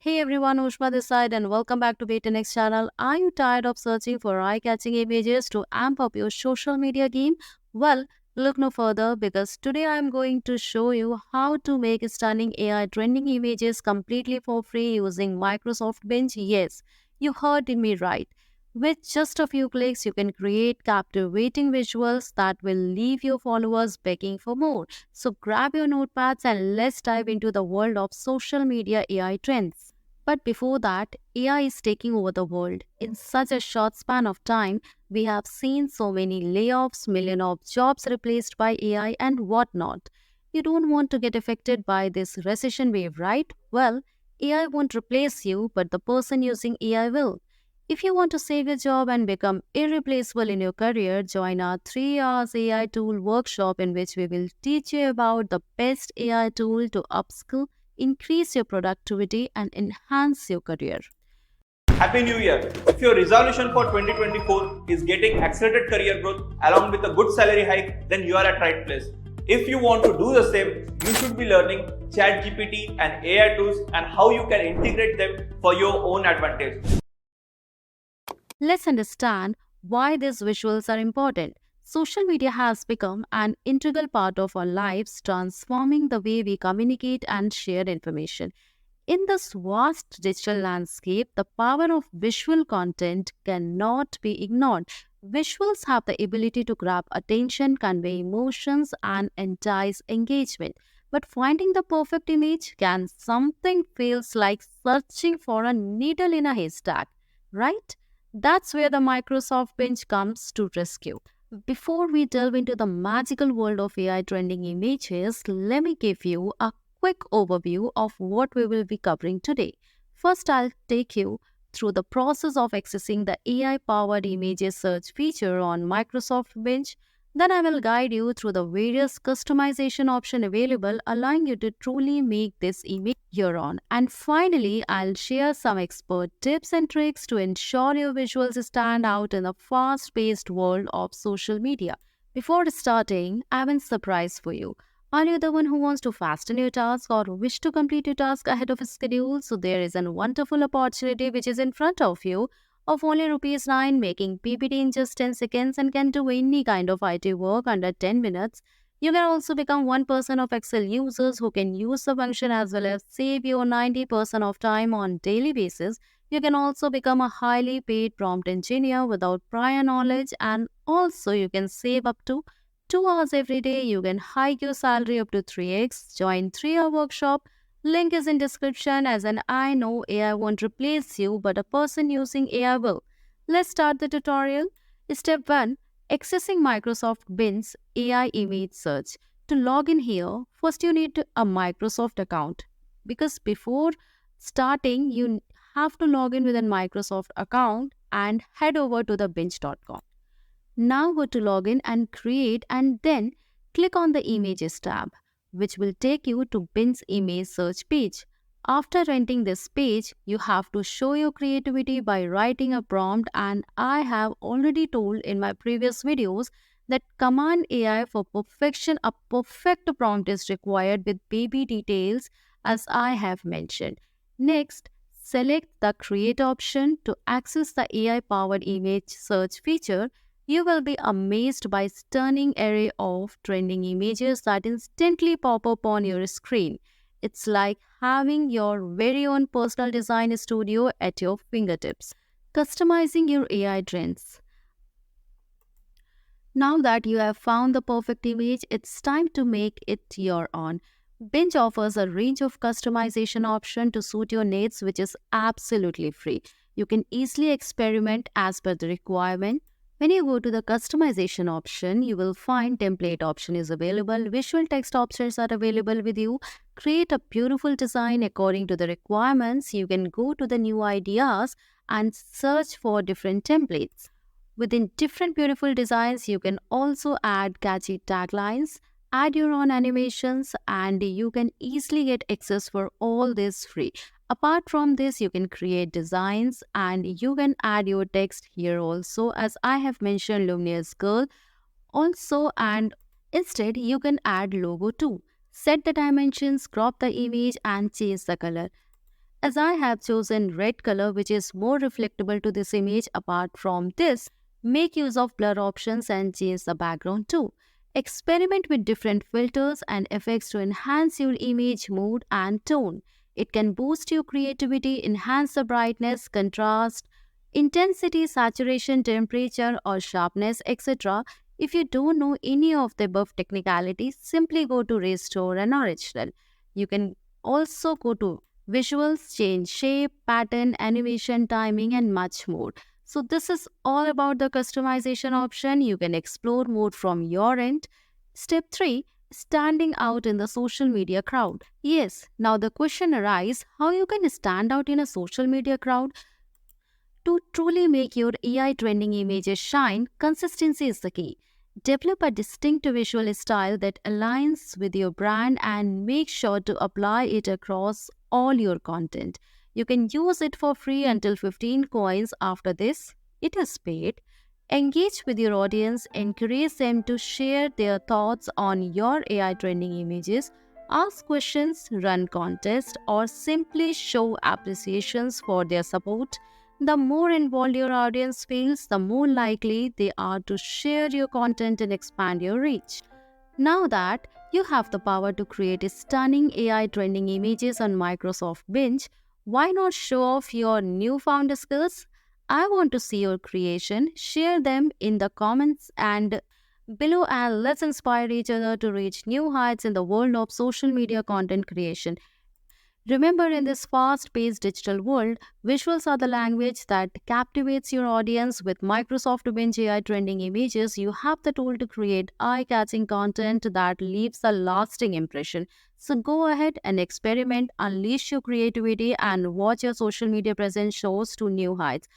Hey everyone, Ushma this side and welcome back to Be10x channel. Are you tired of searching for eye-catching images to amp up your social media game? Well, look no further because today I'm going to show you how to make stunning AI trending images completely for free using Microsoft Bing. Yes, you heard me right. With just a few clicks, you can create captivating visuals that will leave your followers begging for more. So grab your notepads and let's dive into the world of social media AI trends. But before that, AI is taking over the world. In such a short span of time, we have seen so many layoffs, millions of jobs replaced by AI, and whatnot. You don't want to get affected by this recession wave, right? Well, AI won't replace you, but the person using AI will. If you want to save your job and become irreplaceable in your career, join our 3 hours AI tool workshop in which we will teach you about the best AI tool to upskill, increase your productivity, and enhance your career. Happy New Year! If your resolution for 2024 is getting accelerated career growth along with a good salary hike, then you are at right place. If you want to do the same, you should be learning ChatGPT and AI tools and how you can integrate them for your own advantage. Let's understand why these visuals are important. Social media has become an integral part of our lives, transforming the way we communicate and share information. In this vast digital landscape, the power of visual content cannot be ignored. Visuals have the ability to grab attention, convey emotions, and entice engagement. But finding the perfect image can something feels like searching for a needle in a haystack, right? That's where the Microsoft Bing comes to rescue. Before we delve into the magical world of AI trending images, let me give you a quick overview of what we will be covering today. First, I'll take you through the process of accessing the AI powered images search feature on Microsoft Bing. Then I will guide you through the various customization options available, allowing you to truly make this image your own. And finally, I'll share some expert tips and tricks to ensure your visuals stand out in the fast-paced world of social media. Before starting, I have a surprise for you. Are you the one who wants to fasten your task or wish to complete your task ahead of schedule? So there is a wonderful opportunity which is in front of you of only rupees 9 making PPT in just 10 seconds and can do any kind of IT work under 10 minutes. You can also become 1% of Excel users who can use the function as well as save your 90% of time on daily basis. You can also become a highly paid prompt engineer without prior knowledge, and also you can save up to 2 hours every day. You can hike your salary up to 3x. Join 3-hour workshop. Link is in description, as an I know AI won't replace you, but a person using AI will. Let's start the tutorial. Step 1. Accessing Microsoft Bing's AI image search. To log in here, first you need a Microsoft account, because before starting you have to log in with a Microsoft account and head over to the binge.com. Now go to login and create, and then click on the images tab, which will take you to Bing's image search page. After entering this page, you have to show your creativity by writing a prompt, and I have already told in my previous videos that command AI for perfection. A perfect prompt is required with baby details, as I have mentioned. Next, select the create option to access the AI powered image search feature. You will be amazed by stunning array of trending images that instantly pop up on your screen. It's like having your very own personal design studio at your fingertips. Customizing your AI trends. Now that you have found the perfect image, it's time to make it your own. Binge offers a range of customization options to suit your needs, which is absolutely free. You can easily experiment as per the requirement. When you go to the customization option, you will find template option is available, visual text options are available with you. Create a beautiful design according to the requirements. You can go to the new ideas and search for different templates. Within different beautiful designs, you can also add catchy taglines, add your own animations, and you can easily get access for all this free. Apart from this, you can create designs and you can add your text here also, as I have mentioned luminous girl also, and instead you can add logo too. Set the dimensions, crop the image and change the color. as I have chosen red color which is more reflectable to this image. Apart from this, make use of blur options and change the background too. Experiment with different filters and effects to enhance your image mood and tone. It can boost your creativity, enhance the brightness, contrast, intensity, saturation, temperature, or sharpness, etc. If you don't know any of the above technicalities, simply go to Restore and Original. You can also go to Visuals, change shape, pattern, animation, timing, and much more. So, this is all about the customization option. You can explore more from your end. Step 3, standing out in the social media crowd. Yes, now the question arises, how you can stand out in a social media crowd? To truly make your AI trending images shine, consistency is the key. Develop a distinct visual style that aligns with your brand and make sure to apply it across all your content. You can use it for free until 15 coins. After this, it is paid. Engage with your audience, encourage them to share their thoughts on your AI trending images, ask questions, run contests, or simply show appreciations for their support. The more involved your audience feels, the more likely they are to share your content and expand your reach. Now that you have the power to create stunning AI trending images on Microsoft Binge, why not show off your newfound skills? I want to see your creation. Share them in the comments and below, and let's inspire each other to reach new heights in the world of social media content creation. Remember, in this fast paced digital world, visuals are the language that captivates your audience. With Microsoft Binge AI trending images, you have the tool to create eye catching content that leaves a lasting impression. So go ahead and experiment, unleash your creativity, and watch your social media presence shows to new heights.